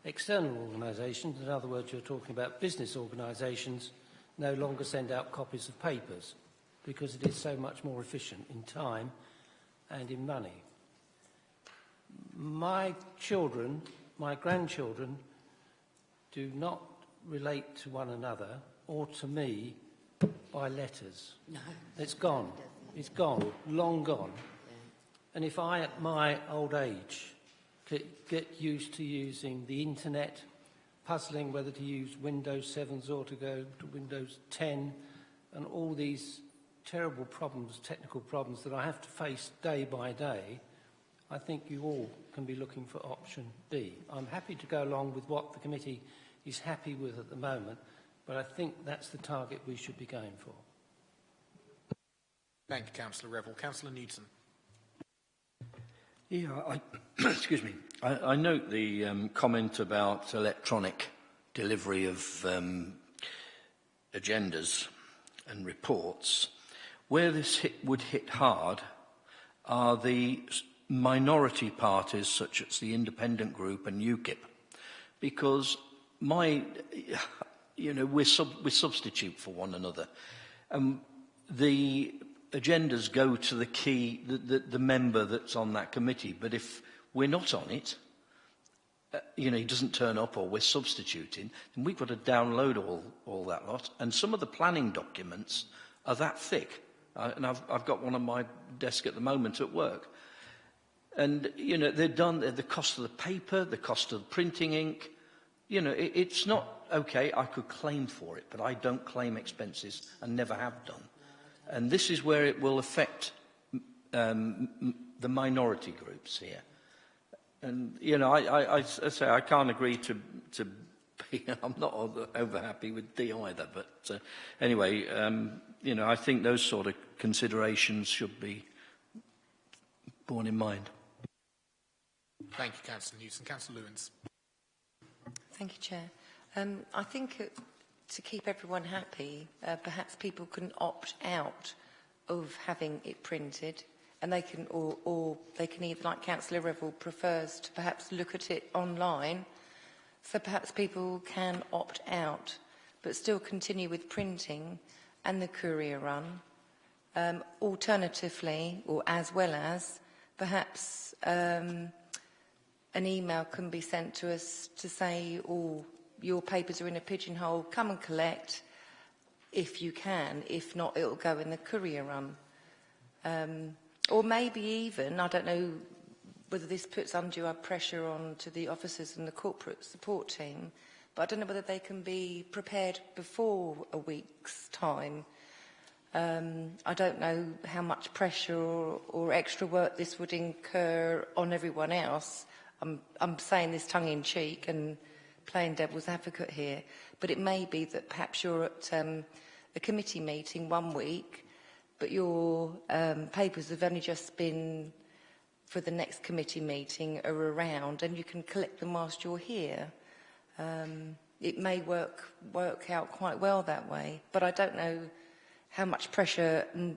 external organisations, in other words, you're talking about business organisations, no longer send out copies of papers because it is so much more efficient in time and in money. My children, my grandchildren, do not relate to one another or to me by letters. No. It's gone. It's gone. Long gone. And if I, at my old age, get used to using the internet, puzzling whether to use Windows 7s or to go to Windows 10, and all these terrible problems, technical problems that I have to face day by day, I think you all can be looking for option B. I'm happy to go along with what the committee is happy with at the moment, but I think that's the target we should be going for. Thank you, Councillor Revel. Councillor Newton. Yeah, excuse me. I note the comment about electronic delivery of agendas and reports. Where this would hit hard are the minority parties such as the Independent Group and UKIP, because we're substitute for one another. The agendas go to the member that's on that committee, but if we're not on it, he doesn't turn up or we're substituting, then we've got to download all that lot. And some of the planning documents are that thick. And I've got one on my desk at the moment at work. And, they're done at the cost of the paper, the cost of the printing ink. It's not, okay, I could claim for it, but I don't claim expenses and never have done. And this is where it will affect the minority groups here. And, I say I can't agree to be, I'm not over happy with D either, but anyway, I think those sort of considerations should be borne in mind. Thank you, Councillor Newton. Councillor Lewins. Thank you, Chair. I think to keep everyone happy, perhaps people can opt out of having it printed, and they can, or they can either, like Councillor Revel prefers, to perhaps look at it online. So perhaps people can opt out, but still continue with printing and the courier run. Alternatively, or as well as, perhaps an email can be sent to us to say, your papers are in a pigeonhole, come and collect if you can. If not, it'll go in the courier run. Or maybe even, I don't know whether this puts undue pressure on to the officers and the corporate support team, but I don't know whether they can be prepared before a week's time. I don't know how much pressure or extra work this would incur on everyone else. I'm saying this tongue-in-cheek and playing devil's advocate here, but it may be that perhaps you're at a committee meeting one week, but your papers have only just been for the next committee meeting are around, and you can collect them whilst you're here. It may work out quite well that way, but I don't know how much pressure and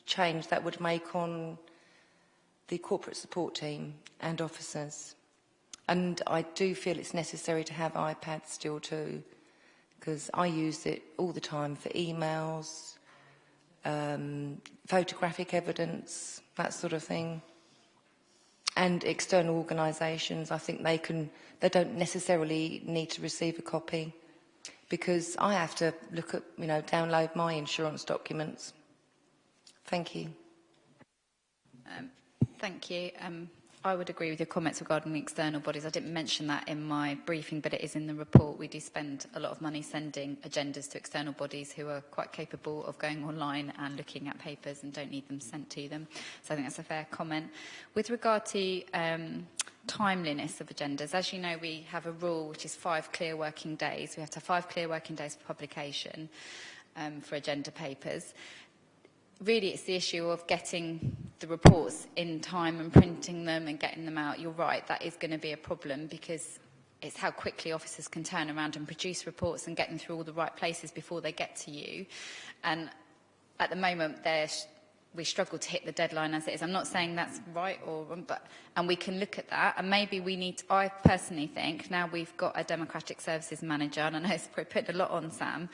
change that would make on the corporate support team and officers. And I do feel it's necessary to have iPads still too, because I use it all the time for emails, photographic evidence, that sort of thing. And external organisations, I think they don't necessarily need to receive a copy, because I have to look at, download my insurance documents. Thank you. Thank you. I would agree with your comments regarding the external bodies. I didn't mention that in my briefing, but it is in the report. We do spend a lot of money sending agendas to external bodies who are quite capable of going online and looking at papers and don't need them sent to them. So I think that's a fair comment. With regard to timeliness of agendas, as you know, we have a rule which is 5 clear working days. We have to have 5 clear working days for publication for agenda papers. Really, it's the issue of getting the reports in time and printing them and getting them out. You're right, that is going to be a problem, because it's how quickly officers can turn around and produce reports and get them through all the right places before they get to you. And at the moment, we struggle to hit the deadline as it is. I'm not saying that's right or wrong, and we can look at that. And maybe we need to, I personally think, now we've got a Democratic Services Manager, and I know it's put a lot on Sam,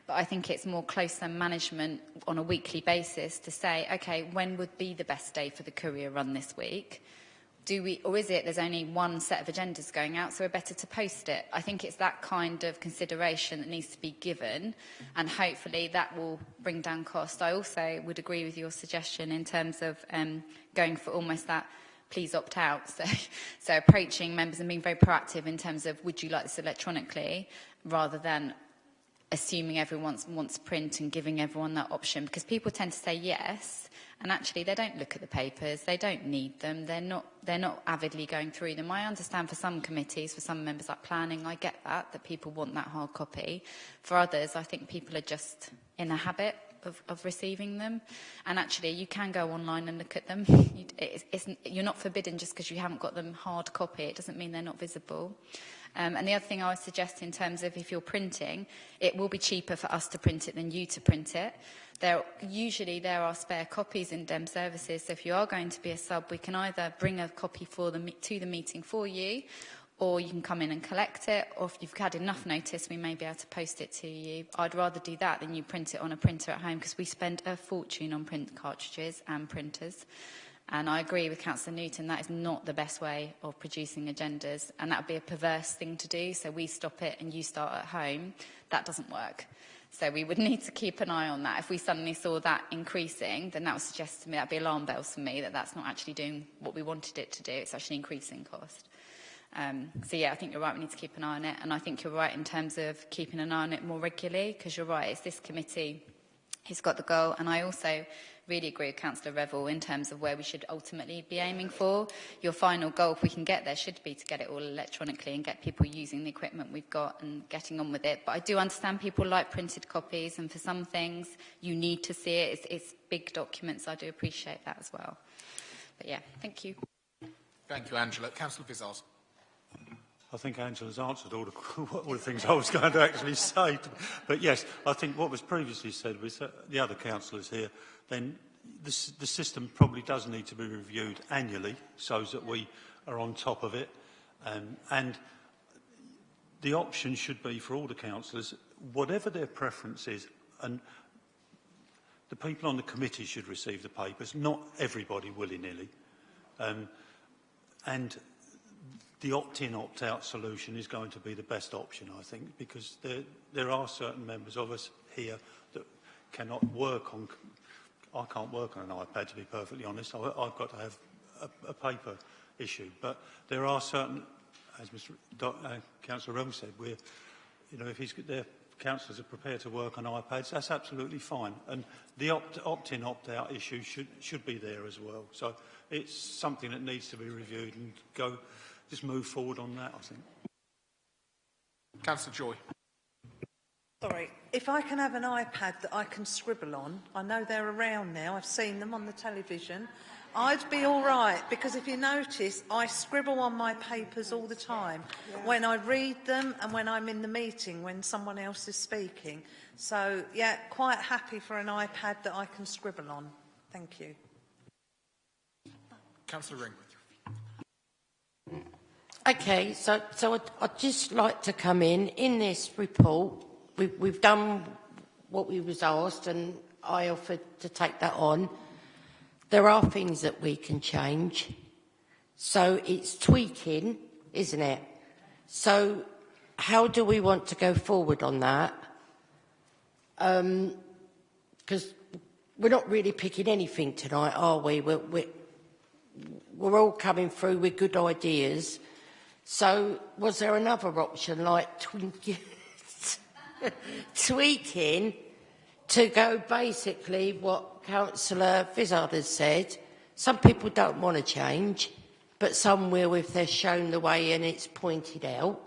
but I think it's more closer management on a weekly basis to say, okay, when would be the best day for the courier run this week? Or is it there's only one set of agendas going out, so we're better to post it? I think it's that kind of consideration that needs to be given, and hopefully that will bring down cost. I also would agree with your suggestion in terms of going for almost that please opt out. So approaching members and being very proactive in terms of, would you like this electronically, rather than assuming everyone wants print and giving everyone that option, because people tend to say yes, And actually, they don't look at the papers, they don't need them, they're not avidly going through them. I understand for some committees, for some members like planning, I get that people want that hard copy. For others, I think people are just in a habit of receiving them. And actually, you can go online and look at them. You're not forbidden just because you haven't got them hard copy. It doesn't mean they're not visible. And the other thing I would suggest in terms of if you're printing, it will be cheaper for us to print it than you to print it. Usually there are spare copies in DEM services, so if you are going to be a sub, we can either bring a copy to the meeting for you, or you can come in and collect it, or if you've had enough notice, we may be able to post it to you. I'd rather do that than you print it on a printer at home, because we spend a fortune on print cartridges and printers. And I agree with Councillor Newton, that is not the best way of producing agendas, and that would be a perverse thing to do, so we stop it and you start at home. That doesn't work. So we would need to keep an eye on that. If we suddenly saw that increasing, then that would suggest to me, that would be alarm bells for me, that that's not actually doing what we wanted it to do. It's actually increasing cost. So yeah, I think you're right, we need to keep an eye on it. And I think you're right in terms of keeping an eye on it more regularly, because you're right, it's this committee who's got the goal. And I also really agree with Councillor Revel in terms of where we should ultimately be aiming for. Your final goal, if we can get there, should be to get it all electronically and get people using the equipment we've got and getting on with it. But I do understand people like printed copies, and for some things you need to see it. It's big documents. I do appreciate that as well. But yeah, thank you. Thank you, Angela. Councillor Vizard. I think Angela's answered all the things I was going to actually say. But yes, I think what was previously said with the other councillors here, then the system probably does need to be reviewed annually so that we are on top of it. And the option should be for all the councillors, whatever their preference is, and the people on the committee should receive the papers, not everybody willy-nilly. And the opt-in, opt-out solution is going to be the best option, I think, because there are certain members of us here that cannot work on... I can't work on an iPad, to be perfectly honest. I've got to have a paper issue. But there are certain, as Councillor Revel said, if their councillors are prepared to work on iPads, that's absolutely fine. And the opt-in, opt-out issue should be there as well. So it's something that needs to be reviewed and just move forward on that, I think. Councillor Joy. Sorry, if I can have an iPad that I can scribble on, I know they're around now, I've seen them on the television, I'd be all right, because if you notice, I scribble on my papers all the time, when I read them and when I'm in the meeting, when someone else is speaking. So, yeah, quite happy for an iPad that I can scribble on. Thank you. Councillor Ring. Okay, so I'd just like to come in this report. We've done what we was asked, and I offered to take that on. There are things that we can change. So it's tweaking, isn't it? So how do we want to go forward on that? Because we're not really picking anything tonight, are we? We're all coming through with good ideas. So was there another option like tweaking to go basically what Councillor Vizard has said? Some people don't want to change, but some will if they're shown the way and it's pointed out.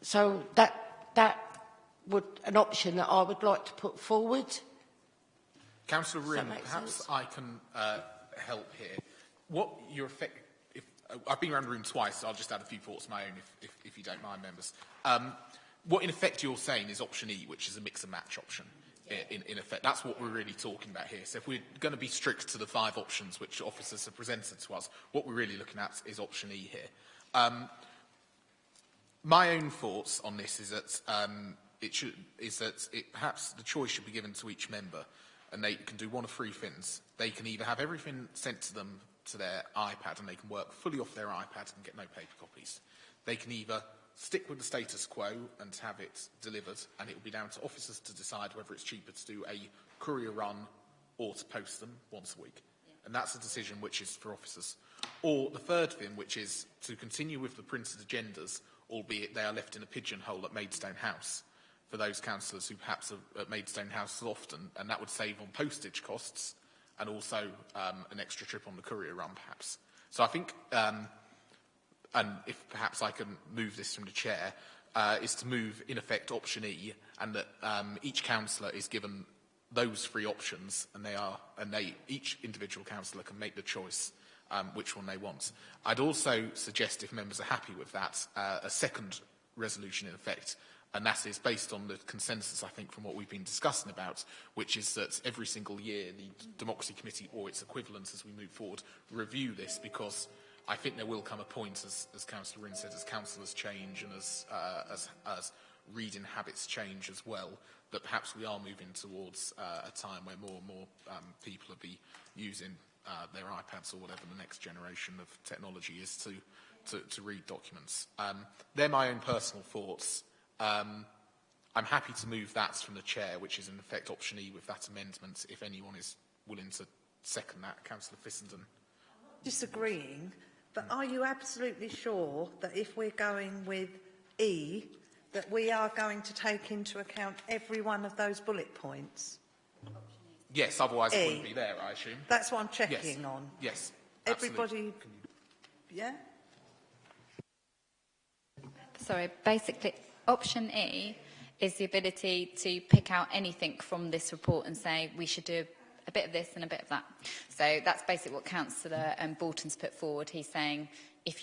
So that would an option that I would like to put forward. Councillor Ring, perhaps I can help here. What your effect? I've been around the room twice, so I'll just add a few thoughts of my own, if you don't mind, members. What, in effect, you're saying is option E, which is a mix-and-match option, in effect. That's what we're really talking about here. So if we're going to be strict to the 5 options which officers have presented to us, what we're really looking at is option E here. My own thoughts on this is that, perhaps the choice should be given to each member, and they can do one of 3 things. They can either have everything sent to them to their iPad and they can work fully off their iPad and get no paper copies. They can either stick with the status quo and have it delivered, and it will be down to officers to decide whether it's cheaper to do a courier run or to post them once a week. And that's a decision which is for officers. Or the third thing, which is to continue with the printed agendas, albeit they are left in a pigeonhole at Maidstone House, for those councillors who perhaps are at Maidstone House often, and that would save on postage costs and also an extra trip on the courier run, perhaps. So I think, and if perhaps I can move this from the chair, is to move, in effect, option E, and that each councillor is given those three options, and each individual councillor can make the choice which one they want. I'd also suggest, if members are happy with that, a second resolution in effect, and that is based on the consensus, I think, from what we've been discussing about, which is that every single year the Democracy Committee or its equivalent as we move forward review this, because I think there will come a point, as Councillor Rynn said, as councillors change and as reading habits change as well, that perhaps we are moving towards a time where more and more people will be using their iPads or whatever the next generation of technology is to read documents. They're my own personal thoughts. I'm happy to move that from the chair, which is in effect option E with that amendment, if anyone is willing to second that. Councillor Fissenden. Disagreeing, but are you absolutely sure that if we're going with E, that we are going to take into account every one of those bullet points? Yes, otherwise it wouldn't be there, I assume. That's what I'm checking on. Yes, everybody. Yeah? Sorry, basically, option E is the ability to pick out anything from this report and say we should do a bit of this and a bit of that. So that's basically what Councillor Bolton's put forward. He's saying if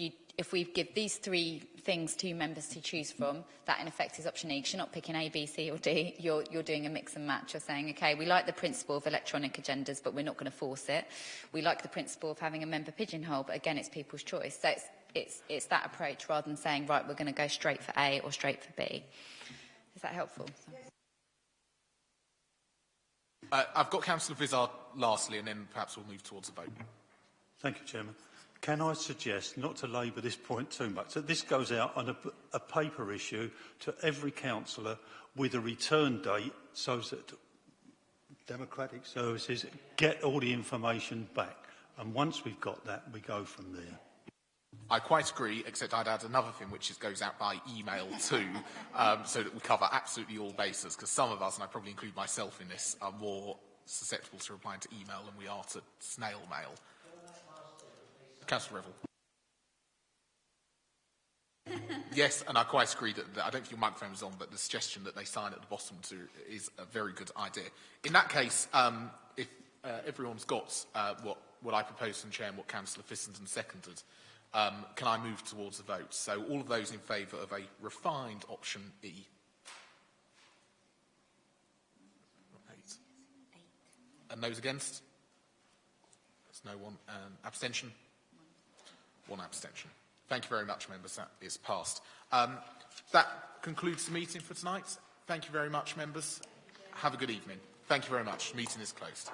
we give these three things to members to choose from, that in effect is option E, because you're not picking A, B, C or D, you're doing a mix and match. You're saying, OK, we like the principle of electronic agendas, but we're not going to force it. We like the principle of having a member pigeonhole, but again, it's people's choice. So it's that approach rather than saying, right, we're going to go straight for A or straight for B. Is that helpful? I've got Councillor Vizard lastly, and then perhaps we'll move towards a vote. Thank you, Chairman. Can I suggest, not to labour this point too much, that this goes out on a paper issue to every councillor with a return date so that Democratic Services get all the information back. And once we've got that, we go from there. I quite agree, except I'd add another thing, which goes out by email too, so that we cover absolutely all bases, because some of us, and I probably include myself in this, are more susceptible to replying to email than we are to snail mail. Councillor Revel. Yes, and I quite agree that I don't think your microphone is on, but the suggestion that they sign at the bottom too is a very good idea. In that case, if everyone's got what I proposed from Chair and what Councillor Fissenden seconded, can I move towards a vote? So all of those in favour of a refined option E. 8. And those against? There's no one. Abstention? 1 abstention. Thank you very much, members. That is passed. That concludes the meeting for tonight. Thank you very much, members. Have a good evening. Thank you very much. Meeting is closed.